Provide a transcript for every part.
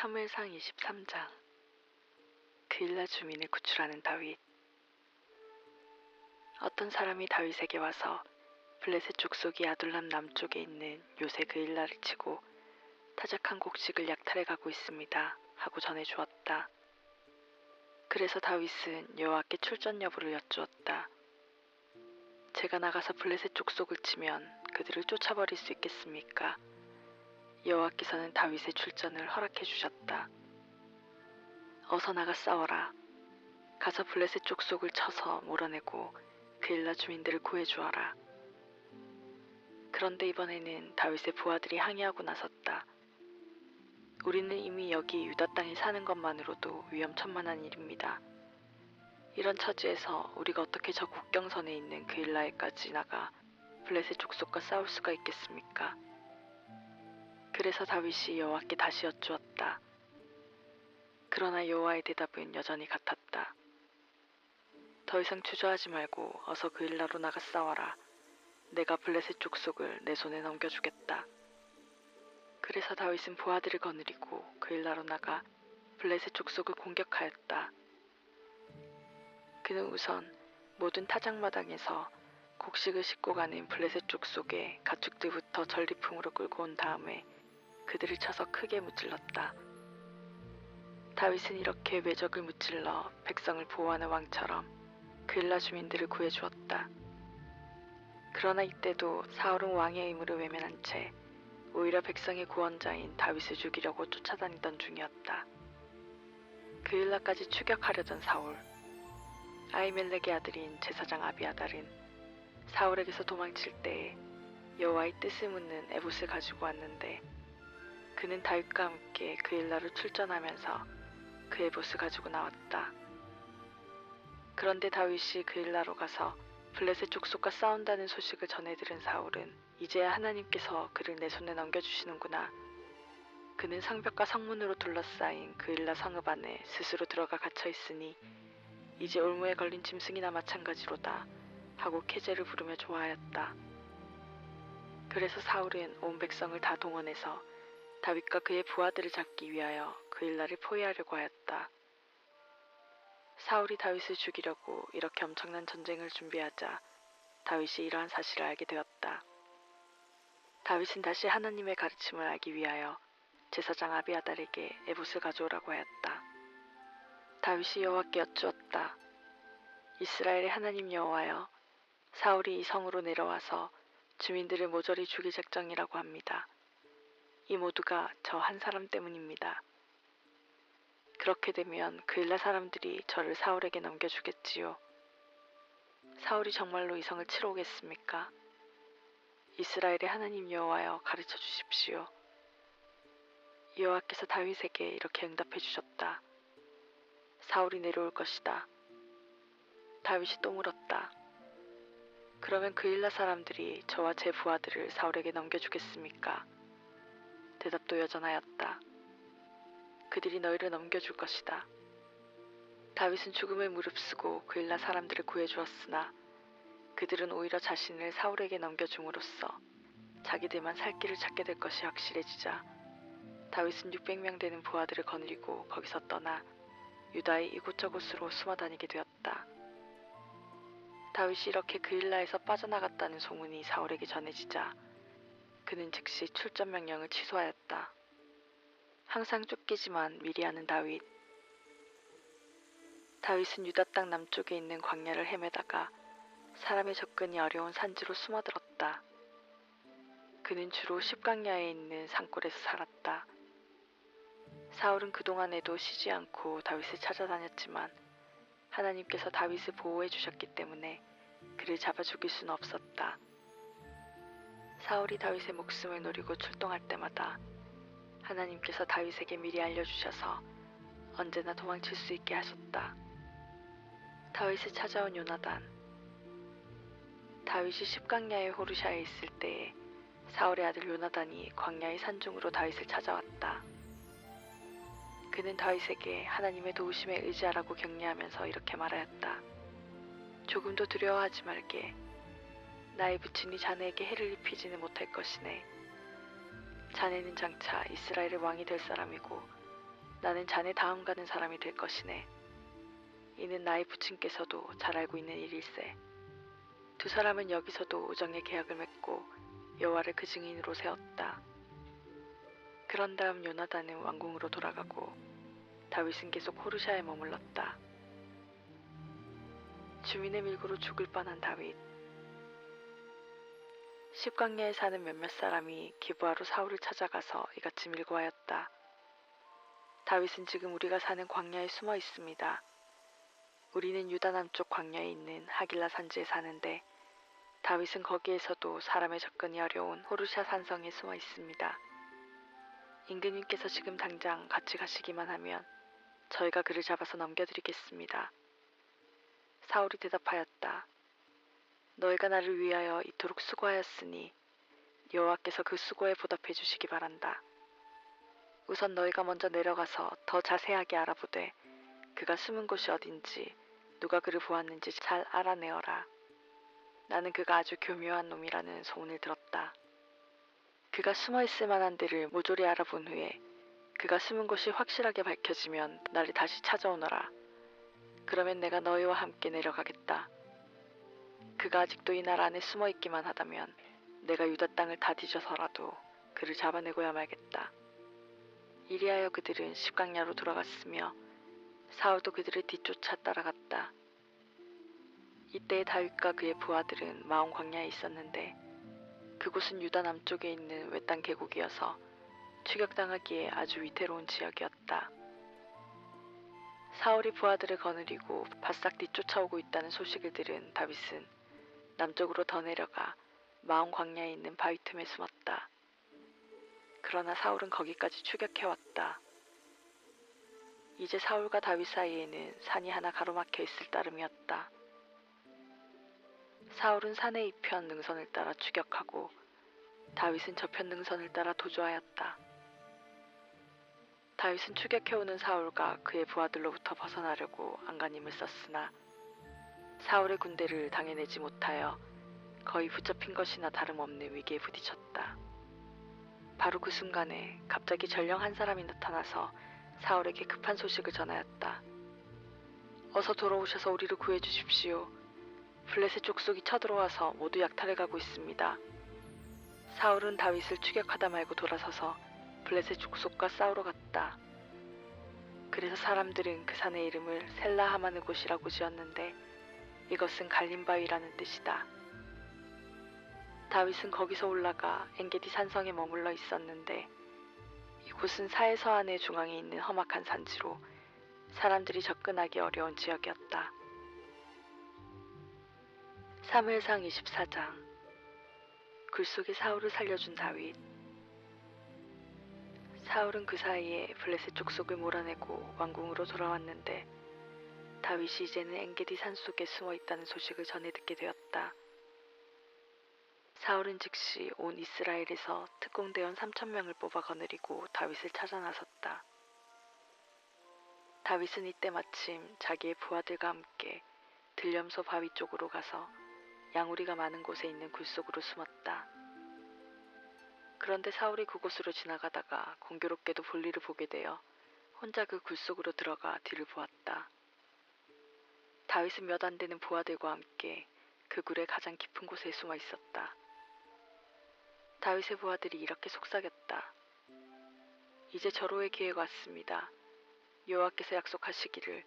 사무엘상 23장. 그일라 주민을 구출하는 다윗. 어떤 사람이 다윗에게 와서 블레셋 족속이 아둘람 남쪽에 있는 요새 그일라를 치고 타작한 곡식을 약탈해 가고 있습니다 하고 전해주었다. 그래서 다윗은 여호와께 출전 여부를 여쭈었다. 제가 나가서 블레셋 족속을 치면 그들을 쫓아버릴 수 있겠습니까? 여호와께서는 다윗의 출전을 허락해 주셨다. 어서 나가 싸워라. 가서 블레셋 족속을 쳐서 몰아내고 그일라 주민들을 구해주어라. 그런데 이번에는 다윗의 부하들이 항의하고 나섰다. 우리는 이미 여기 유다 땅에 사는 것만으로도 위험천만한 일입니다. 이런 처지에서 우리가 어떻게 저 국경선에 있는 그일라에까지 나가 블레셋 족속과 싸울 수가 있겠습니까? 그래서 다윗이 여호와께 다시 여쭈었다. 그러나 여호와의 대답은 여전히 같았다. 더 이상 주저하지 말고 어서 그일라로 나가 싸워라. 내가 블레셋 족속을 내 손에 넘겨주겠다. 그래서 다윗은 부하들을 거느리고 그일라로 나가 블레셋 족속을 공격하였다. 그는 우선 모든 타작마당에서 곡식을 싣고 가는 블레셋 족속의 가축들부터 전리품으로 끌고 온 다음에 그들을 쳐서 크게 무찔렀다. 다윗은 이렇게 외적을 무찔러 백성을 보호하는 왕처럼 그일라 주민들을 구해주었다. 그러나 이때도 사울은 왕의 의무를 외면한 채 오히려 백성의 구원자인 다윗을 죽이려고 쫓아다니던 중이었다. 그일라까지 추격하려던 사울. 아히멜렉의 아들인 제사장 아비아달은 사울에게서 도망칠 때에 여호와의 뜻을 묻는 에봇을 가지고 왔는데 그는 다윗과 함께 그일라로 출전하면서 그 에봇을 가지고 나왔다. 그런데 다윗이 그일라로 가서 블레셋 족속과 싸운다는 소식을 전해 들은 사울은 이제야 하나님께서 그를 내 손에 넘겨주시는구나. 그는 성벽과 성문으로 둘러싸인 그일라 성읍 안에 스스로 들어가 갇혀 있으니 이제 올무에 걸린 짐승이나 마찬가지로다 하고 계제를 부르며 좋아하였다. 그래서 사울은 온 백성을 다 동원해서 다윗과 그의 부하들을 잡기 위하여 그일라를 포위하려고 하였다. 사울이 다윗을 죽이려고 이렇게 엄청난 전쟁을 준비하자 다윗이 이러한 사실을 알게 되었다. 다윗은 다시 하나님의 가르침을 알기 위하여 제사장 아비아달에게 에봇을 가져오라고 하였다. 다윗이 여호와께 여쭈었다. 이스라엘의 하나님 여호와여, 사울이 이 성으로 내려와서 주민들을 모조리 죽일 작정이라고 합니다. 이 모두가 저 한 사람 때문입니다. 그렇게 되면 그일라 사람들이 저를 사울에게 넘겨주겠지요. 사울이 정말로 이 성을 치러 오겠습니까? 이스라엘의 하나님 여호와여, 가르쳐 주십시오. 여호와께서 다윗에게 이렇게 응답해 주셨다. 사울이 내려올 것이다. 다윗이 또 물었다. 그러면 그일라 사람들이 저와 제 부하들을 사울에게 넘겨주겠습니까? 대답도 여전하였다. 그들이 너희를 넘겨줄 것이다. 다윗은 죽음을 무릅쓰고 그일라 사람들을 구해주었으나 그들은 오히려 자신을 사울에게 넘겨줌으로써 자기들만 살 길을 찾게 될 것이 확실해지자 다윗은 600명 되는 부하들을 거느리고 거기서 떠나 유다의 이곳저곳으로 숨어다니게 되었다. 다윗이 이렇게 그일라에서 빠져나갔다는 소문이 사울에게 전해지자 그는 즉시 출전 명령을 취소하였다. 항상 쫓기지만 미리 하는 다윗. 다윗은 유다 땅 남쪽에 있는 광야를 헤매다가 사람의 접근이 어려운 산지로 숨어들었다. 그는 주로 십광야에 있는 산골에서 살았다. 사울은 그동안에도 쉬지 않고 다윗을 찾아다녔지만 하나님께서 다윗을 보호해 주셨기 때문에 그를 잡아 죽일 수는 없었다. 사울이 다윗의 목숨을 노리고 출동할 때마다 하나님께서 다윗에게 미리 알려주셔서 언제나 도망칠 수 있게 하셨다. 다윗을 찾아온 요나단. 다윗이 십광야의 호르샤에 있을 때에 사울의 아들 요나단이 광야의 산중으로 다윗을 찾아왔다. 그는 다윗에게 하나님의 도우심에 의지하라고 격려하면서 이렇게 말하였다. 조금도 두려워하지 말게. 나의 부친이 자네에게 해를 입히지는 못할 것이네. 자네는 장차 이스라엘의 왕이 될 사람이고 나는 자네 다음 가는 사람이 될 것이네. 이는 나의 부친께서도 잘 알고 있는 일일세. 두 사람은 여기서도 우정의 계약을 맺고 여호와를 그 증인으로 세웠다. 그런 다음 요나단은 왕궁으로 돌아가고 다윗은 계속 호르샤에 머물렀다. 주민의 밀고로 죽을 뻔한 다윗. 십광야에 사는 몇몇 사람이 기브아로 사울을 찾아가서 이같이 밀고하였다. 다윗은 지금 우리가 사는 광야에 숨어 있습니다. 우리는 유다 남쪽 광야에 있는 하길라 산지에 사는데 다윗은 거기에서도 사람의 접근이 어려운 호르샤 산성에 숨어 있습니다. 임금님께서 지금 당장 같이 가시기만 하면 저희가 그를 잡아서 넘겨드리겠습니다. 사울이 대답하였다. 너희가 나를 위하여 이토록 수고하였으니 여호와께서 그 수고에 보답해 주시기 바란다. 우선 너희가 먼저 내려가서 더 자세하게 알아보되 그가 숨은 곳이 어딘지 누가 그를 보았는지 잘 알아내어라. 나는 그가 아주 교묘한 놈이라는 소문을 들었다. 그가 숨어 있을 만한 데를 모조리 알아본 후에 그가 숨은 곳이 확실하게 밝혀지면 나를 다시 찾아오너라. 그러면 내가 너희와 함께 내려가겠다. 그가 아직도 이 나라 안에 숨어 있기만 하다면 내가 유다 땅을 다 뒤져서라도 그를 잡아내고야 말겠다. 이리하여 그들은 십강야로 돌아갔으며 사울도 그들을 뒤쫓아 따라갔다. 이때 다윗과 그의 부하들은 마온 광야에 있었는데 그곳은 유다 남쪽에 있는 외딴 계곡이어서 추격당하기에 아주 위태로운 지역이었다. 사울이 부하들을 거느리고 바싹 뒤쫓아오고 있다는 소식을 들은 다윗은 남쪽으로 더 내려가 마온 광야에 있는 바위 틈에 숨었다. 그러나 사울은 거기까지 추격해왔다. 이제 사울과 다윗 사이에는 산이 하나 가로막혀 있을 따름이었다. 사울은 산의 이편 능선을 따라 추격하고 다윗은 저편 능선을 따라 도주하였다. 다윗은 추격해오는 사울과 그의 부하들로부터 벗어나려고 안간힘을 썼으나 사울의 군대를 당해내지 못하여 거의 붙잡힌 것이나 다름없는 위기에 부딪혔다. 바로 그 순간에 갑자기 전령 한 사람이 나타나서 사울에게 급한 소식을 전하였다. 어서 돌아오셔서 우리를 구해주십시오. 블레셋 족속이 쳐들어와서 모두 약탈해가고 있습니다. 사울은 다윗을 추격하다 말고 돌아서서 블레셋 족속과 싸우러 갔다. 그래서 사람들은 그 산의 이름을 셀라하마느 곳이라고 지었는데 이것은 갈림바위라는 뜻이다. 다윗은 거기서 올라가 엔게디 산성에 머물러 있었는데 이곳은 사해서안의 중앙에 있는 험악한 산지로 사람들이 접근하기 어려운 지역이었다. 사무엘상 24장. 굴속에 사울을 살려준 다윗. 사울은 그 사이에 블레셋 족속을 몰아내고 왕궁으로 돌아왔는데 다윗이 이제는 엔게디 산속에 숨어 있다는 소식을 전해 듣게 되었다. 사울은 즉시 온 이스라엘에서 특공대원 3,000명을 뽑아 거느리고 다윗을 찾아 나섰다. 다윗은 이때 마침 자기의 부하들과 함께 들염소 바위 쪽으로 가서 양우리가 많은 곳에 있는 굴속으로 숨었다. 그런데 사울이 그곳으로 지나가다가 공교롭게도 볼일을 보게 되어 혼자 그 굴속으로 들어가 뒤를 보았다. 다윗은 몇 안 되는 부하들과 함께 그 굴의 가장 깊은 곳에 숨어 있었다. 다윗의 부하들이 이렇게 속삭였다. 이제 절호의 기회가 왔습니다. 여호와께서 약속하시기를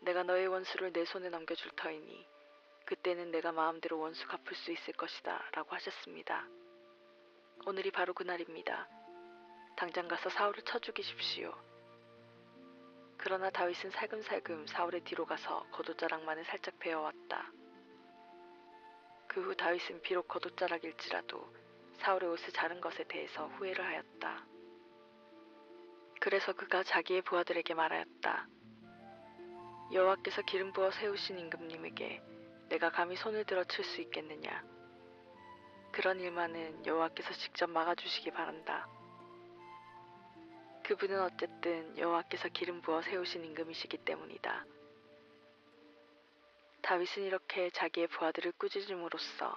내가 너의 원수를 내 손에 넘겨줄 터이니 그때는 내가 마음대로 원수 갚을 수 있을 것이다 라고 하셨습니다. 오늘이 바로 그날입니다. 당장 가서 사울을 쳐 죽이십시오. 그러나 다윗은 살금살금 사울의 뒤로 가서 겉옷자락만을 살짝 베어왔다. 그 후 다윗은 비록 겉옷자락일지라도 사울의 옷을 자른 것에 대해서 후회를 하였다. 그래서 그가 자기의 부하들에게 말하였다. 여호와께서 기름 부어 세우신 임금님에게 내가 감히 손을 들어 칠 수 있겠느냐. 그런 일만은 여호와께서 직접 막아주시기 바란다. 그분은 어쨌든 여호와께서 기름 부어 세우신 임금이시기 때문이다. 다윗은 이렇게 자기의 부하들을 꾸짖음으로써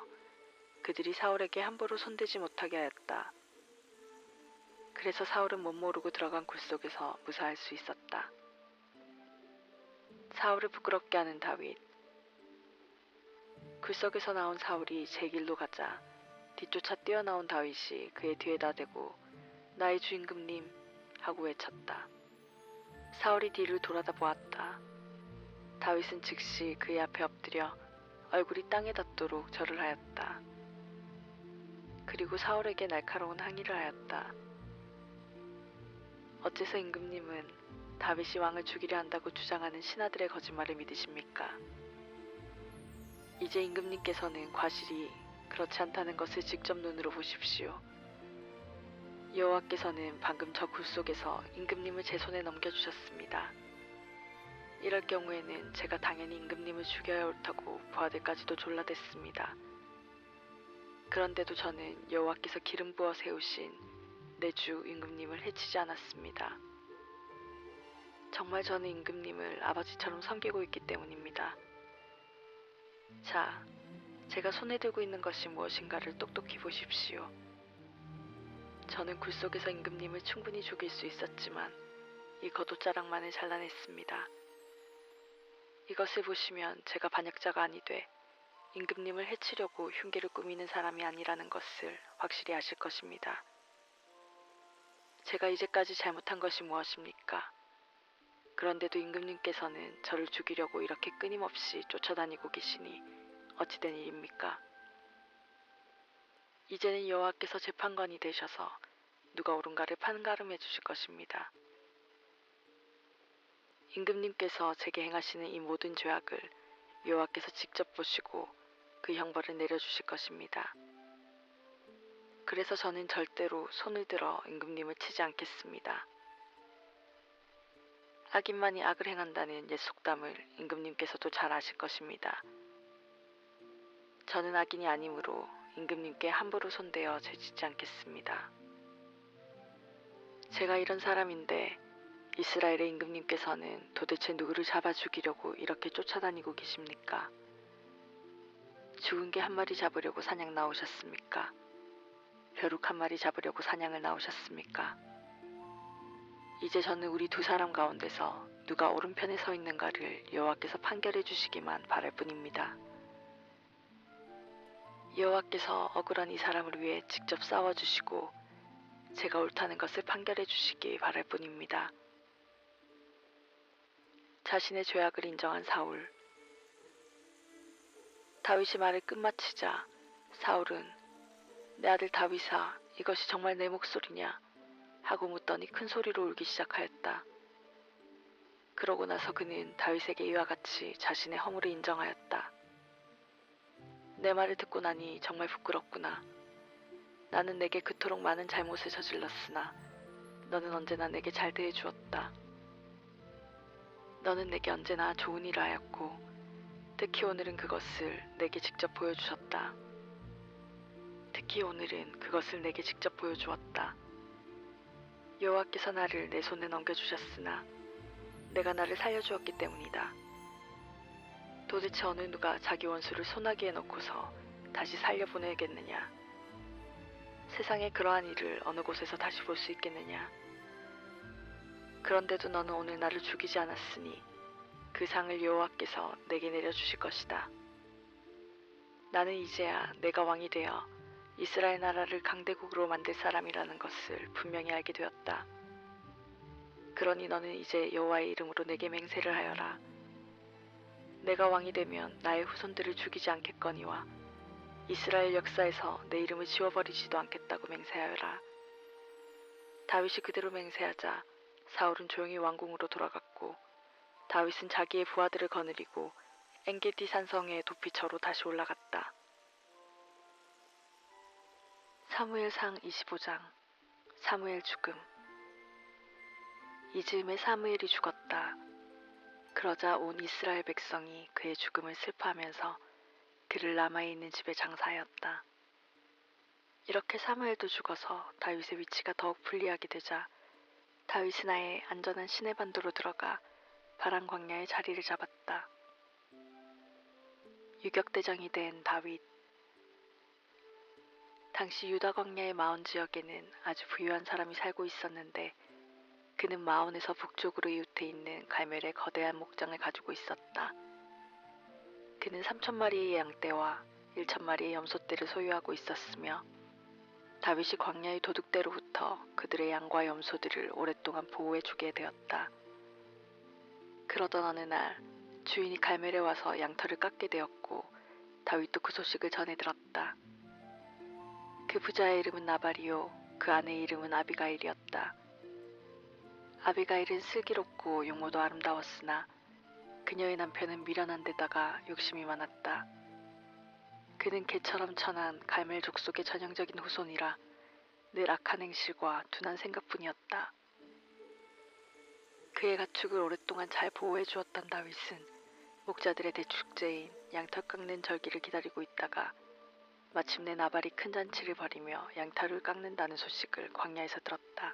그들이 사울에게 함부로 손대지 못하게 하였다. 그래서 사울은 못 모르고 들어간 굴 속에서 무사할 수 있었다. 사울을 부끄럽게 하는 다윗. 굴 속에서 나온 사울이 제 길로 가자 뒤쫓아 뛰어나온 다윗이 그의 뒤에다 대고 나의 주 임금님 하고 외쳤다. 사울이 뒤를 돌아다 보았다. 다윗은 즉시 그의 앞에 엎드려 얼굴이 땅에 닿도록 절을 하였다. 그리고 사울에게 날카로운 항의를 하였다. 어째서 임금님은 다윗이 왕을 죽이려 한다고 주장하는 신하들의 거짓말을 믿으십니까? 이제 임금님께서는 과실이 그렇지 않다는 것을 직접 눈으로 보십시오. 여호와께서는 방금 저 굴 속에서 임금님을 제 손에 넘겨주셨습니다. 이럴 경우에는 제가 당연히 임금님을 죽여야 옳다고 부하들까지도 졸라댔습니다. 그런데도 저는 여호와께서 기름 부어 세우신 내 주 임금님을 해치지 않았습니다. 정말 저는 임금님을 아버지처럼 섬기고 있기 때문입니다. 자, 제가 손에 들고 있는 것이 무엇인가를 똑똑히 보십시오. 저는 굴 속에서 임금님을 충분히 죽일 수 있었지만 이 겉옷자락만을 잘라냈습니다. 이것을 보시면 제가 반역자가 아니되 임금님을 해치려고 흉계를 꾸미는 사람이 아니라는 것을 확실히 아실 것입니다. 제가 이제까지 잘못한 것이 무엇입니까? 그런데도 임금님께서는 저를 죽이려고 이렇게 끊임없이 쫓아다니고 계시니 어찌 된 일입니까? 이제는 여호와께서 재판관이 되셔서 누가 옳은가를 판가름해 주실 것입니다. 임금님께서 제게 행하시는 이 모든 죄악을 여호와께서 직접 보시고 그 형벌을 내려주실 것입니다. 그래서 저는 절대로 손을 들어 임금님을 치지 않겠습니다. 악인만이 악을 행한다는 옛 속담을 임금님께서도 잘 아실 것입니다. 저는 악인이 아니므로 임금님께 함부로 손대어 죄짓지 않겠습니다. 제가 이런 사람인데 이스라엘의 임금님께서는 도대체 누구를 잡아 죽이려고 이렇게 쫓아다니고 계십니까? 죽은 개 한 마리 잡으려고 사냥 나오셨습니까? 벼룩 한 마리 잡으려고 사냥을 나오셨습니까? 이제 저는 우리 두 사람 가운데서 누가 오른편에 서 있는가를 여호와께서 판결해 주시기만 바랄 뿐입니다. 여호와께서 억울한 이 사람을 위해 직접 싸워주시고 제가 옳다는 것을 판결해 주시기 바랄 뿐입니다. 자신의 죄악을 인정한 사울. 다윗이 말을 끝마치자 사울은 내 아들 다윗아, 이것이 정말 내 목소리냐? 하고 묻더니 큰 소리로 울기 시작하였다. 그러고 나서 그는 다윗에게 이와 같이 자신의 허물을 인정하였다. 내 말을 듣고 나니 정말 부끄럽구나. 나는 내게 그토록 많은 잘못을 저질렀으나 너는 언제나 내게 잘 대해주었다. 너는 내게 언제나 좋은 일을 하였고 특히 오늘은 그것을 내게 직접 보여주셨다. 특히 오늘은 그것을 내게 직접 보여주었다. 여호와께서 나를 내 손에 넘겨주셨으나 내가 나를 살려주었기 때문이다. 도대체 어느 누가 자기 원수를 소나기에 넣고서 다시 살려보내겠느냐? 세상에 그러한 일을 어느 곳에서 다시 볼 수 있겠느냐? 그런데도 너는 오늘 나를 죽이지 않았으니 그 상을 여호와께서 내게 내려주실 것이다. 나는 이제야 내가 왕이 되어 이스라엘 나라를 강대국으로 만들 사람이라는 것을 분명히 알게 되었다. 그러니 너는 이제 여호와의 이름으로 내게 맹세를 하여라. 내가 왕이 되면 나의 후손들을 죽이지 않겠거니와 이스라엘 역사에서 내 이름을 지워버리지도 않겠다고 맹세하여라. 다윗이 그대로 맹세하자 사울은 조용히 왕궁으로 돌아갔고 다윗은 자기의 부하들을 거느리고 엔게디 산성의 도피처로 다시 올라갔다. 사무엘상 25장. 사무엘 죽음. 이 즈음에 사무엘이 죽었다. 그러자 온 이스라엘 백성이 그의 죽음을 슬퍼하면서 그를 라마에 있는 집에 장사하였다. 이렇게 사무엘도 죽어서 다윗의 위치가 더욱 불리하게 되자 다윗은 아예 안전한 시내반도로 들어가 바란 광야에 자리를 잡았다. 유격대장이 된 다윗. 당시 유다 광야의 마온 지역에는 아주 부유한 사람이 살고 있었는데 그는 마온에서 북쪽으로 이웃해 있는 갈멜의 거대한 목장을 가지고 있었다. 그는 3,000마리의 양떼와 1,000마리의 염소떼를 소유하고 있었으며 다윗이 광야의 도둑대로부터 그들의 양과 염소들을 오랫동안 보호해주게 되었다. 그러던 어느 날 주인이 갈멜에 와서 양털을 깎게 되었고 다윗도 그 소식을 전해 들었다. 그 부자의 이름은 나발이요 그 아내의 이름은 아비가일이었다. 아비가일은 슬기롭고 용모도 아름다웠으나 그녀의 남편은 미련한 데다가 욕심이 많았다. 그는 개처럼 천한 갈멜 족속의 전형적인 후손이라 늘 악한 행실과 둔한 생각뿐이었다. 그의 가축을 오랫동안 잘 보호해 주었던 다윗은 목자들의 대축제인 양털 깎는 절기를 기다리고 있다가 마침내 나발이 큰 잔치를 벌이며 양털을 깎는다는 소식을 광야에서 들었다.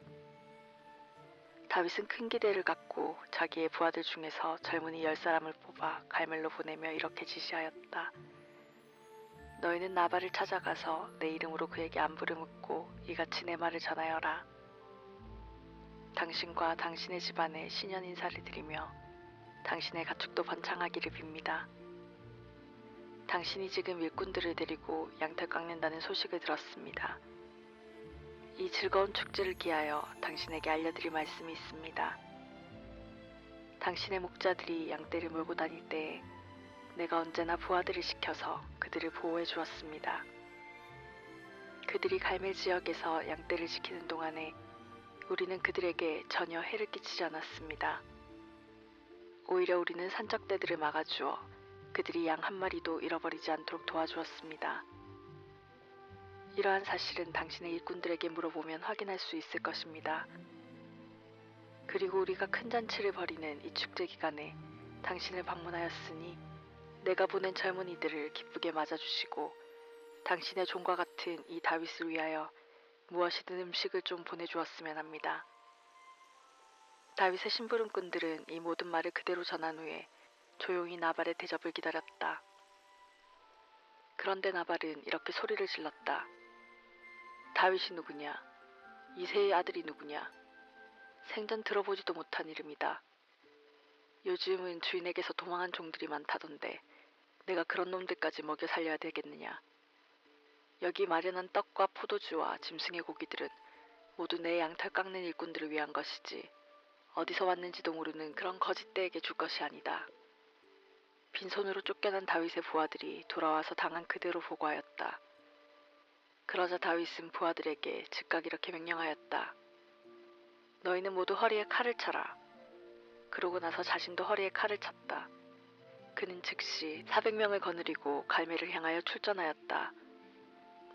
다윗은 큰 기대를 갖고 자기의 부하들 중에서 젊은이 10사람을 뽑아 갈멜로 보내며 이렇게 지시하였다. 너희는 나발을 찾아가서 내 이름으로 그에게 안부를 묻고 이같이 내 말을 전하여라. 당신과 당신의 집안에 신년 인사를 드리며 당신의 가축도 번창하기를 빕니다. 당신이 지금 일꾼들을 데리고 양털 깎는다는 소식을 들었습니다. 이 즐거운 축제를 기하여 당신에게 알려드릴 말씀이 있습니다. 당신의 목자들이 양떼를 몰고 다닐 때에 내가 언제나 부하들을 시켜서 그들을 보호해 주었습니다. 그들이 갈멜 지역에서 양떼를 지키는 동안에 우리는 그들에게 전혀 해를 끼치지 않았습니다. 오히려 우리는 산적대들을 막아주어 그들이 양 한 마리도 잃어버리지 않도록 도와주었습니다. 이러한 사실은 당신의 일꾼들에게 물어보면 확인할 수 있을 것입니다. 그리고 우리가 큰 잔치를 벌이는 이 축제 기간에 당신을 방문하였으니 내가 보낸 젊은이들을 기쁘게 맞아주시고 당신의 종과 같은 이 다윗을 위하여 무엇이든 음식을 좀 보내주었으면 합니다. 다윗의 심부름꾼들은 이 모든 말을 그대로 전한 후에 조용히 나발의 대접을 기다렸다. 그런데 나발은 이렇게 소리를 질렀다. 다윗이 누구냐? 이새의 아들이 누구냐? 생전 들어보지도 못한 이름이다. 요즘은 주인에게서 도망한 종들이 많다던데 내가 그런 놈들까지 먹여 살려야 되겠느냐? 여기 마련한 떡과 포도주와 짐승의 고기들은 모두 내 양털 깎는 일꾼들을 위한 것이지 어디서 왔는지도 모르는 그런 거짓대에게 줄 것이 아니다. 빈손으로 쫓겨난 다윗의 부하들이 돌아와서 당한 그대로 보고하였다. 그러자 다윗은 부하들에게 즉각 이렇게 명령하였다. 너희는 모두 허리에 칼을 차라. 그러고 나서 자신도 허리에 칼을 찼다. 그는 즉시 400명을 거느리고 갈멜을 향하여 출전하였다.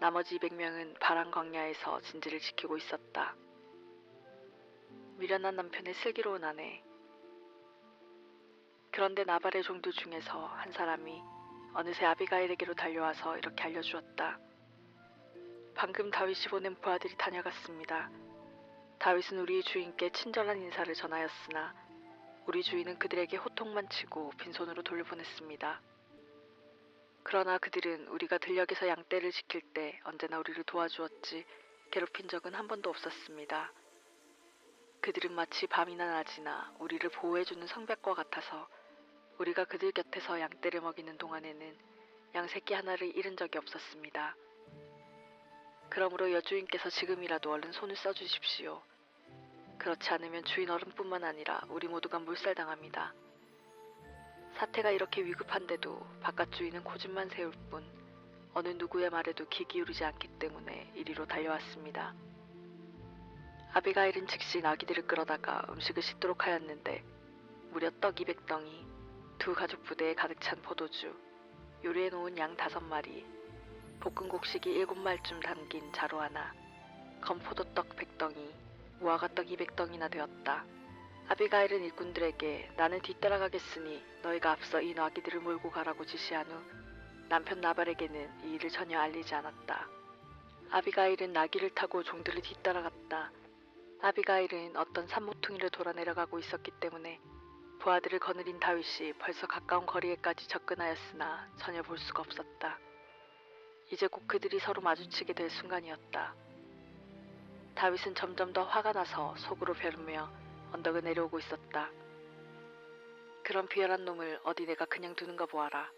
나머지 200명은 바란 광야에서 진지를 지키고 있었다. 미련한 남편의 슬기로운 아내. 그런데 나발의 종들 중에서 한 사람이 어느새 아비가일에게로 달려와서 이렇게 알려주었다. 방금 다윗이 보낸 부하들이 다녀갔습니다. 다윗은 우리 주인께 친절한 인사를 전하였으나 우리 주인은 그들에게 호통만 치고 빈손으로 돌려보냈습니다. 그러나 그들은 우리가 들녘에서 양떼를 지킬 때 언제나 우리를 도와주었지 괴롭힌 적은 한 번도 없었습니다. 그들은 마치 밤이나 낮이나 우리를 보호해주는 성벽과 같아서 우리가 그들 곁에서 양떼를 먹이는 동안에는 양새끼 하나를 잃은 적이 없었습니다. 그러므로 여주인께서 지금이라도 얼른 손을 써주십시오. 그렇지 않으면 주인 어른뿐만 아니라 우리 모두가 몰살당합니다. 사태가 이렇게 위급한데도 바깥 주인은 고집만 세울 뿐 어느 누구의 말에도 귀 기울이지 않기 때문에 이리로 달려왔습니다. 아비가일은 즉시 나귀들을 끌어다가 음식을 싣도록 하였는데 무려 떡 200덩이, 2 가죽 부대에 가득 찬 포도주, 요리해 놓은 양 5마리, 볶은 곡식이 7말쯤 담긴 자루 하나, 건포도떡 100덩이, 무화과떡 200덩이나 되었다. 아비가일은 일꾼들에게 나는 뒤따라가겠으니 너희가 앞서 이 나귀들을 몰고 가라고 지시한 후 남편 나발에게는 이 일을 전혀 알리지 않았다. 아비가일은 나귀를 타고 종들을 뒤따라갔다. 아비가일은 어떤 산모퉁이를 돌아 내려가고 있었기 때문에 부하들을 거느린 다윗이 벌써 가까운 거리에까지 접근하였으나 전혀 볼 수가 없었다. 이제 곧 그들이 서로 마주치게 될 순간이었다. 다윗은 점점 더 화가 나서 속으로 벼르며 언덕을 내려오고 있었다. 그런 비열한 놈을 어디 내가 그냥 두는가 보아라.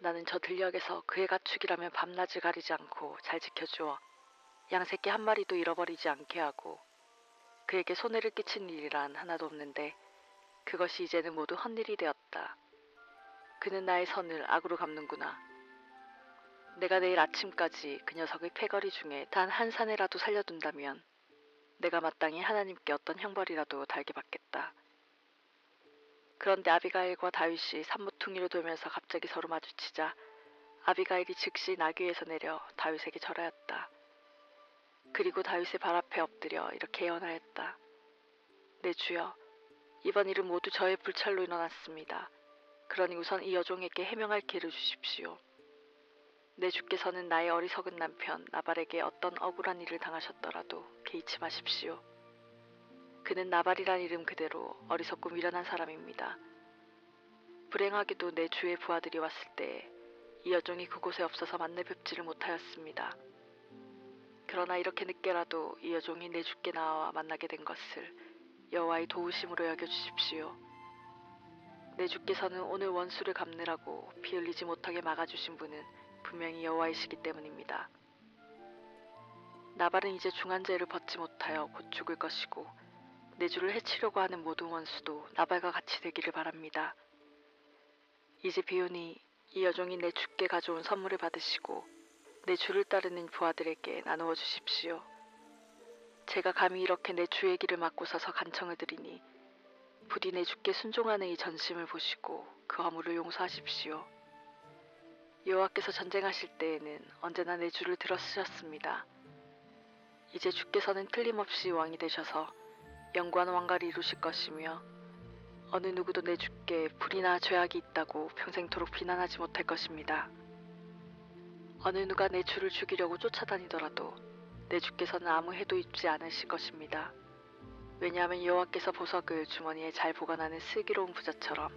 나는 저 들녘에서 그의 가축이라면 밤낮을 가리지 않고 잘 지켜주어 양새끼 한 마리도 잃어버리지 않게 하고 그에게 손해를 끼친 일이란 하나도 없는데 그것이 이제는 모두 헛일이 되었다. 그는 나의 선을 악으로 갚는구나. 내가 내일 아침까지 그 녀석의 패거리 중에 단 한 사내라도 살려둔다면 내가 마땅히 하나님께 어떤 형벌이라도 달게 받겠다. 그런데 아비가일과 다윗이 산모퉁이로 돌면서 갑자기 서로 마주치자 아비가일이 즉시 나귀에서 내려 다윗에게 절하였다. 그리고 다윗의 발 앞에 엎드려 이렇게 예언하였다. 내 주여, 이번 일은 모두 저의 불찰로 일어났습니다. 그러니 우선 이 여종에게 해명할 기회를 주십시오. 내 주께서는 나의 어리석은 남편 나발에게 어떤 억울한 일을 당하셨더라도 개의치 마십시오. 그는 나발이란 이름 그대로 어리석고 미련한 사람입니다. 불행하게도 내 주의 부하들이 왔을 때 이 여종이 그곳에 없어서 만나 뵙지를 못하였습니다. 그러나 이렇게 늦게라도 이 여종이 내 주께 나와 만나게 된 것을 여호와의 도우심으로 여겨주십시오. 내 주께서는 오늘 원수를 갚느라고 피 흘리지 못하게 막아주신 분은 분명히 여호와이시기 때문입니다. 나발은 이제 중한 죄를 벗지 못하여 곧 죽을 것이고 내 주를 해치려고 하는 모든 원수도 나발과 같이 되기를 바랍니다. 이제 비오니 이 여종이 내 주께 가져온 선물을 받으시고 내 주를 따르는 부하들에게 나누어 주십시오. 제가 감히 이렇게 내 주의 길을 막고 서서 간청을 드리니 부디 내 주께 순종하는 이 전심을 보시고 그 허물을 용서하십시오. 여호와께서 전쟁하실 때에는 언제나 내 주를 들어쓰셨습니다. 이제 주께서는 틀림없이 왕이 되셔서 영구한 왕가를 이루실 것이며 어느 누구도 내 주께 불이나 죄악이 있다고 평생토록 비난하지 못할 것입니다. 어느 누가 내 주를 죽이려고 쫓아다니더라도 내 주께서는 아무 해도 입지 않으실 것입니다. 왜냐하면 여호와께서 보석을 주머니에 잘 보관하는 슬기로운 부자처럼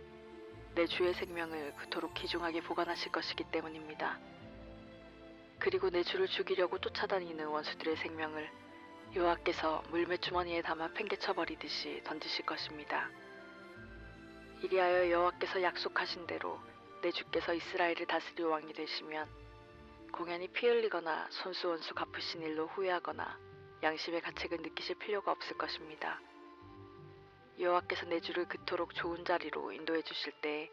내 주의 생명을 그토록 귀중하게 보관하실 것이기 때문입니다. 그리고 내 주를 죽이려고 쫓아다니는 원수들의 생명을 여호와께서 물매주머니에 담아 팽개쳐버리듯이 던지실 것입니다. 이리하여 여호와께서 약속하신 대로 내 주께서 이스라엘을 다스릴 왕이 되시면 공연히 피 흘리거나 손수원수 갚으신 일로 후회하거나 양심의 가책을 느끼실 필요가 없을 것입니다. 여호와께서 내 주를 그토록 좋은 자리로 인도해 주실 때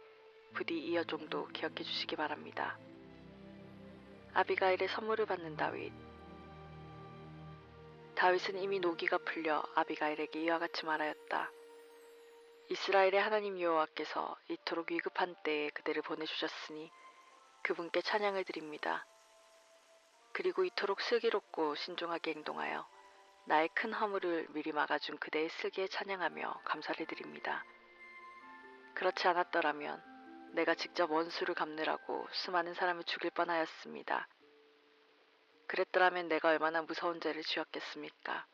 부디 이 여종도 기억해 주시기 바랍니다. 아비가일의 선물을 받는 다윗. 다윗은 이미 노기가 풀려 아비가일에게 이와 같이 말하였다. 이스라엘의 하나님 여호와께서 이토록 위급한 때에 그대를 보내주셨으니 그분께 찬양을 드립니다. 그리고 이토록 슬기롭고 신중하게 행동하여 나의 큰 허물을 미리 막아준 그대의 슬기에 찬양하며 감사를 드립니다. 그렇지 않았더라면 내가 직접 원수를 갚느라고 수많은 사람을 죽일 뻔하였습니다. 그랬더라면 내가 얼마나 무서운 죄를 지었겠습니까?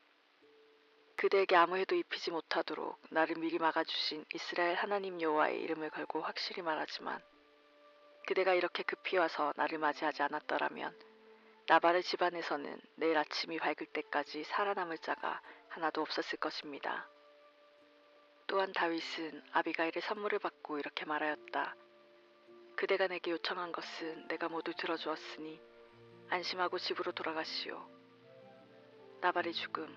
그대에게 아무 해도 입히지 못하도록 나를 미리 막아주신 이스라엘 하나님 여호와의 이름을 걸고 확실히 말하지만 그대가 이렇게 급히 와서 나를 맞이하지 않았더라면 나발의 집안에서는 내일 아침이 밝을 때까지 살아남을 자가 하나도 없었을 것입니다. 또한 다윗은 아비가일의 선물을 받고 이렇게 말하였다. 그대가 내게 요청한 것은 내가 모두 들어주었으니 안심하고 집으로 돌아가시오. 나발의 죽음.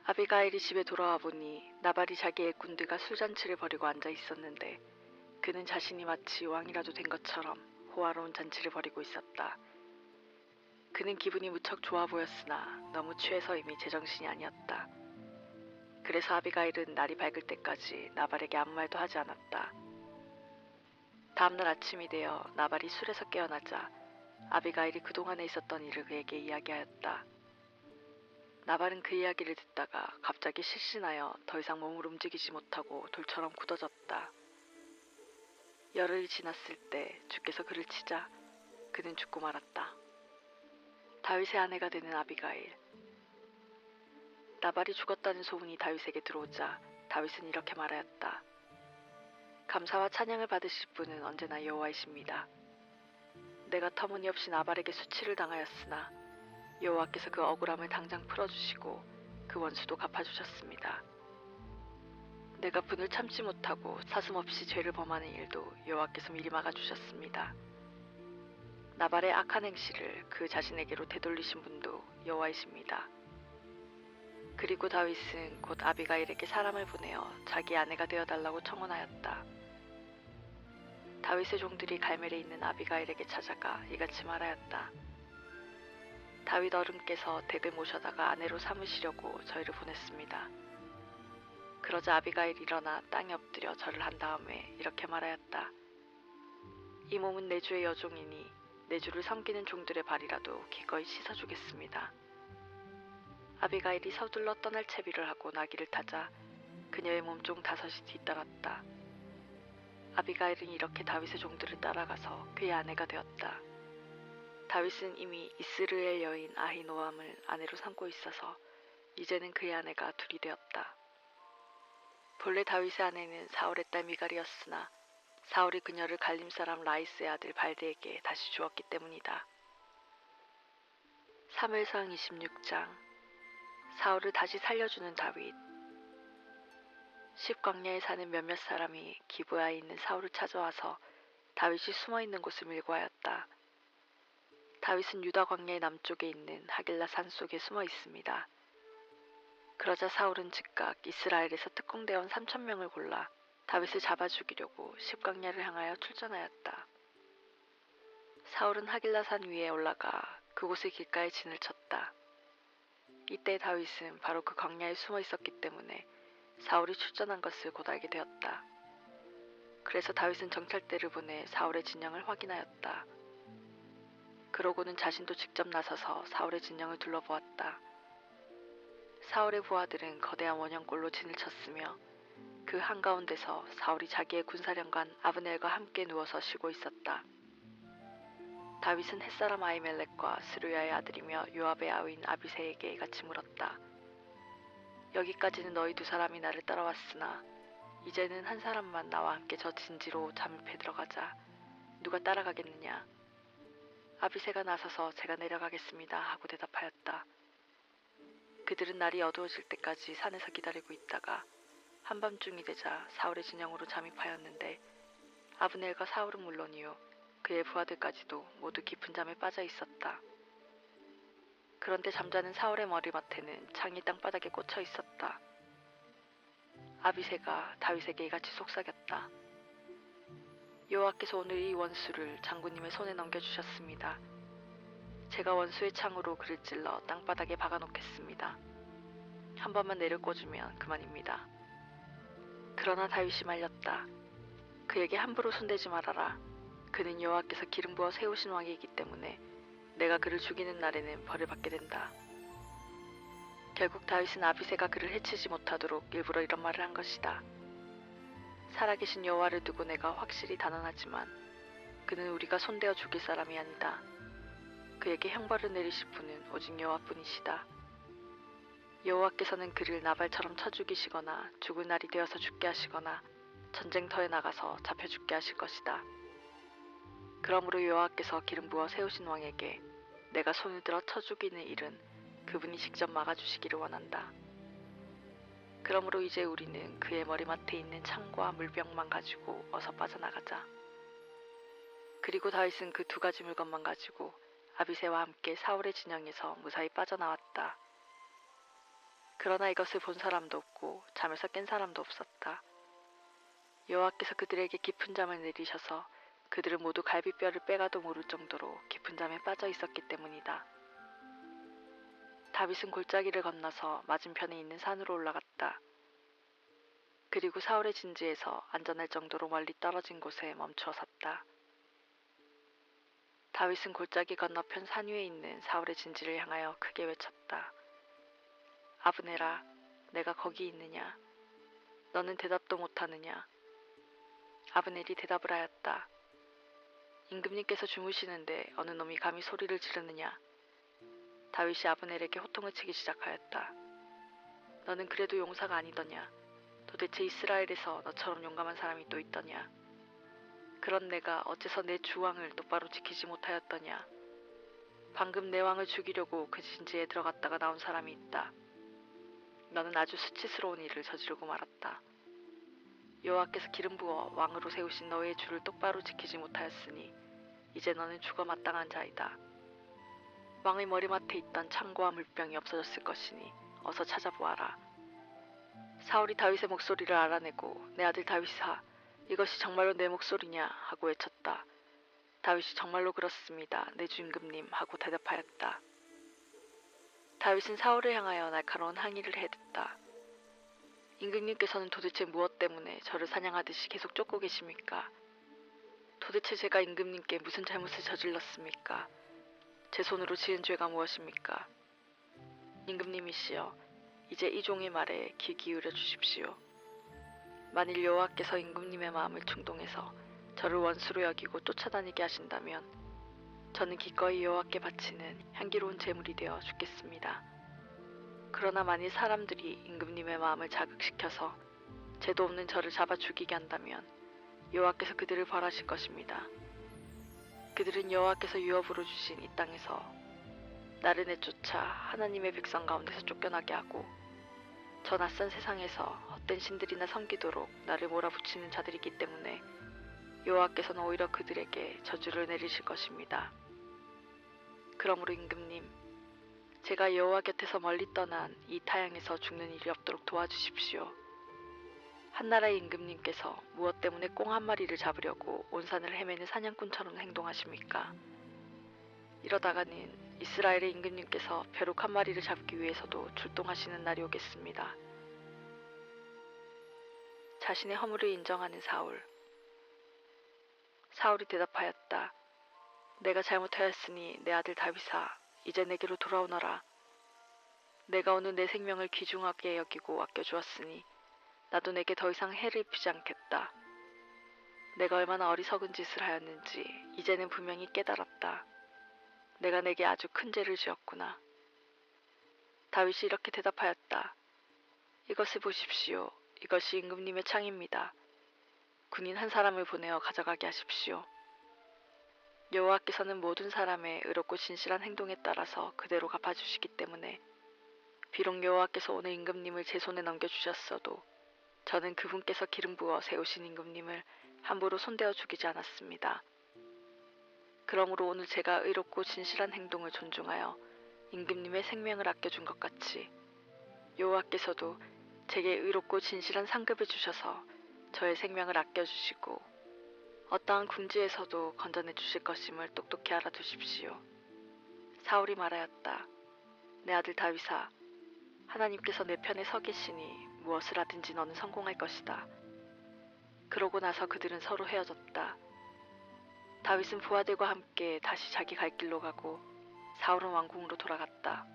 아비가일이 집에 돌아와 보니 나발이 자기 일꾼들과 술잔치를 벌이고 앉아 있었는데 그는 자신이 마치 왕이라도 된 것처럼 호화로운 잔치를 벌이고 있었다. 그는 기분이 무척 좋아 보였으나 너무 취해서 이미 제정신이 아니었다. 그래서 아비가일은 날이 밝을 때까지 나발에게 아무 말도 하지 않았다. 다음날 아침이 되어 나발이 술에서 깨어나자 아비가일이 그동안에 있었던 일을 그에게 이야기하였다. 나발은 그 이야기를 듣다가 갑자기 실신하여 더 이상 몸을 움직이지 못하고 돌처럼 굳어졌다. 열흘이 지났을 때 주께서 그를 치자 그는 죽고 말았다. 다윗의 아내가 되는 아비가일. 나발이 죽었다는 소문이 다윗에게 들어오자 다윗은 이렇게 말하였다. 감사와 찬양을 받으실 분은 언제나 여호와이십니다. 내가 터무니없이 나발에게 수치를 당하였으나 여호와께서 그 억울함을 당장 풀어주시고 그 원수도 갚아주셨습니다. 내가 분을 참지 못하고 사슴없이 죄를 범하는 일도 여호와께서 미리 막아주셨습니다. 나발의 악한 행실을 그 자신에게로 되돌리신 분도 여호와이십니다. 그리고 다윗은 곧 아비가일에게 사람을 보내어 자기 아내가 되어달라고 청혼하였다. 다윗의 종들이 갈멜에 있는 아비가일에게 찾아가 이같이 말하였다. 다윗 어른께서 댁을 모셔다가 아내로 삼으시려고 저희를 보냈습니다. 그러자 아비가일이 일어나 땅에 엎드려 절을 한 다음에 이렇게 말하였다. 이 몸은 내 주의 여종이니 내 주를 섬기는 종들의 발이라도 기꺼이 씻어주겠습니다. 아비가일이 서둘러 떠날 채비를 하고 나귀를 타자 그녀의 몸종 5이 뒤따랐다. 아비가일은 이렇게 다윗의 종들을 따라가서 그의 아내가 되었다. 다윗은 이미 이스르엘 여인 아히노암을 아내로 삼고 있어서 이제는 그의 아내가 둘이 되었다. 본래 다윗의 아내는 사울의 딸 미갈이었으나 사울이 그녀를 갈림 사람 라이스의 아들 발드에게 다시 주었기 때문이다. 사무엘상 26장 사울을 다시 살려주는 다윗. 십광야에 사는 몇몇 사람이 기브야에 있는 사울을 찾아와서 다윗이 숨어있는 곳을 밀고하였다. 다윗은 유다 광야의 남쪽에 있는 하길라 산 속에 숨어 있습니다. 그러자 사울은 즉각 이스라엘에서 특공대원 3,000명을 골라 다윗을 잡아 죽이려고 십광야를 향하여 출전하였다. 사울은 하길라 산 위에 올라가 그곳의 길가에 진을 쳤다. 이때 다윗은 바로 그 광야에 숨어 있었기 때문에 사울이 출전한 것을 곧 알게 되었다. 그래서 다윗은 정찰대를 보내 사울의 진영을 확인하였다. 그러고는 자신도 직접 나서서 사울의 진영을 둘러보았다. 사울의 부하들은 거대한 원형골로 진을 쳤으며 그 한가운데서 사울이 자기의 군사령관 아브넬과 함께 누워서 쉬고 있었다. 다윗은 햇사람 아히멜렉과 스루야의 아들이며 요압의 아우인 아비새에게 이같이 물었다. 여기까지는 너희 두 사람이 나를 따라왔으나 이제는 한 사람만 나와 함께 저 진지로 잠입해 들어가자. 누가 따라가겠느냐? 아비새가 나서서 제가 내려가겠습니다 하고 대답하였다. 그들은 날이 어두워질 때까지 산에서 기다리고 있다가 한밤중이 되자 사울의 진영으로 잠입하였는데 아브넬과 사울은 물론이요 그의 부하들까지도 모두 깊은 잠에 빠져 있었다. 그런데 잠자는 사울의 머리맡에는 창이 땅바닥에 꽂혀 있었다. 아비새가 다윗에게 이같이 속삭였다. 여호와께서 오늘 이 원수를 장군님의 손에 넘겨주셨습니다. 제가 원수의 창으로 그를 찔러 땅바닥에 박아놓겠습니다. 한 번만 내려 꽂으면 그만입니다. 그러나 다윗이 말렸다. 그에게 함부로 손대지 말아라. 그는 여호와께서 기름 부어 세우신 왕이기 때문에 내가 그를 죽이는 날에는 벌을 받게 된다. 결국 다윗은 아비새가 그를 해치지 못하도록 일부러 이런 말을 한 것이다. 살아계신 여호와를 두고 내가 확실히 단언하지만 그는 우리가 손대어 죽일 사람이 아니다. 그에게 형벌을 내리실 분은 오직 여호와뿐이시다. 여호와께서는 그를 나발처럼 쳐 죽이시거나 죽을 날이 되어서 죽게 하시거나 전쟁터에 나가서 잡혀 죽게 하실 것이다. 그러므로 여호와께서 기름 부어 세우신 왕에게 내가 손을 들어 쳐 죽이는 일은 그분이 직접 막아주시기를 원한다. 그러므로 이제 우리는 그의 머리맡에 있는 창과 물병만 가지고 어서 빠져나가자. 그리고 다윗은 그 2가지 물건만 가지고 아비새와 함께 사울의 진영에서 무사히 빠져나왔다. 그러나 이것을 본 사람도 없고 잠에서 깬 사람도 없었다. 여호와께서 그들에게 깊은 잠을 내리셔서 그들은 모두 갈비뼈를 빼가도 모를 정도로 깊은 잠에 빠져 있었기 때문이다. 다윗은 골짜기를 건너서 맞은편에 있는 산으로 올라갔다. 그리고 사울의 진지에서 안전할 정도로 멀리 떨어진 곳에 멈추어 섰다. 다윗은 골짜기 건너편 산 위에 있는 사울의 진지를 향하여 크게 외쳤다. 아브넬아, 내가 거기 있느냐? 너는 대답도 못하느냐? 아브넬이 대답을 하였다. 임금님께서 주무시는데 어느 놈이 감히 소리를 지르느냐? 다윗이 아브넬에게 호통을 치기 시작하였다. 너는 그래도 용사가 아니더냐? 도대체 이스라엘에서 너처럼 용감한 사람이 또 있더냐? 그런 내가 어째서 내 주왕을 똑바로 지키지 못하였더냐. 방금 내 왕을 죽이려고 그 진지에 들어갔다가 나온 사람이 있다. 너는 아주 수치스러운 일을 저지르고 말았다. 여호와께서 기름 부어 왕으로 세우신 너의 주를 똑바로 지키지 못하였으니 이제 너는 죽어 마땅한 자이다. 왕의 머리맡에 있던 창고와 물병이 없어졌을 것이니 어서 찾아보아라. 사울이 다윗의 목소리를 알아내고 내 아들 다윗아, 이것이 정말로 내 목소리냐 하고 외쳤다. 다윗이 정말로 그렇습니다, 내 주 임금님 하고 대답하였다. 다윗은 사울을 향하여 날카로운 항의를 해댔다. 임금님께서는 도대체 무엇 때문에 저를 사냥하듯이 계속 쫓고 계십니까? 도대체 제가 임금님께 무슨 잘못을 저질렀습니까? 제 손으로 지은 죄가 무엇입니까? 임금님이시여, 이제 이 종의 말에 귀 기울여 주십시오. 만일 여호와께서 임금님의 마음을 충동해서 저를 원수로 여기고 쫓아다니게 하신다면 저는 기꺼이 여호와께 바치는 향기로운 제물이 되어 죽겠습니다. 그러나 만일 사람들이 임금님의 마음을 자극시켜서 죄도 없는 저를 잡아 죽이게 한다면 여호와께서 그들을 벌하실 것입니다. 그들은 여호와께서 유업으로 주신 이 땅에서 나를 내쫓아 하나님의 백성 가운데서 쫓겨나게 하고 저 낯선 세상에서 헛된 신들이나 섬기도록 나를 몰아붙이는 자들이기 때문에 여호와께서는 오히려 그들에게 저주를 내리실 것입니다. 그러므로 임금님, 제가 여호와 곁에서 멀리 떠난 이 타향에서 죽는 일이 없도록 도와주십시오. 한나라의 임금님께서 무엇 때문에 꽁 한 마리를 잡으려고 온 산을 헤매는 사냥꾼처럼 행동하십니까? 이러다가는 이스라엘의 임금님께서 벼룩 한 마리를 잡기 위해서도 출동하시는 날이 오겠습니다. 자신의 허물을 인정하는 사울. 사울이 대답하였다. 내가 잘못하였으니 내 아들 다윗아, 이제 내게로 돌아오너라. 내가 오늘 내 생명을 귀중하게 여기고 아껴주었으니 나도 내게 더 이상 해를 입히지 않겠다. 내가 얼마나 어리석은 짓을 하였는지 이제는 분명히 깨달았다. 내가 내게 아주 큰 죄를 지었구나. 다윗이 이렇게 대답하였다. 이것을 보십시오. 이것이 임금님의 창입니다. 군인 한 사람을 보내어 가져가게 하십시오. 여호와께서는 모든 사람의 의롭고 진실한 행동에 따라서 그대로 갚아주시기 때문에 비록 여호와께서 오늘 임금님을 제 손에 넘겨주셨어도 저는 그분께서 기름 부어 세우신 임금님을 함부로 손대어 죽이지 않았습니다. 그러므로 오늘 제가 의롭고 진실한 행동을 존중하여 임금님의 생명을 아껴준 것 같이 여호와께서도 제게 의롭고 진실한 상급을 주셔서 저의 생명을 아껴주시고 어떠한 궁지에서도 건져내 주실 것임을 똑똑히 알아두십시오. 사울이 말하였다. 내 아들 다윗아, 하나님께서 내 편에 서 계시니 무엇을 하든지 너는 성공할 것이다. 그러고 나서 그들은 서로 헤어졌다. 다윗은 부하들과 함께 다시 자기 갈 길로 가고 사울은 왕궁으로 돌아갔다.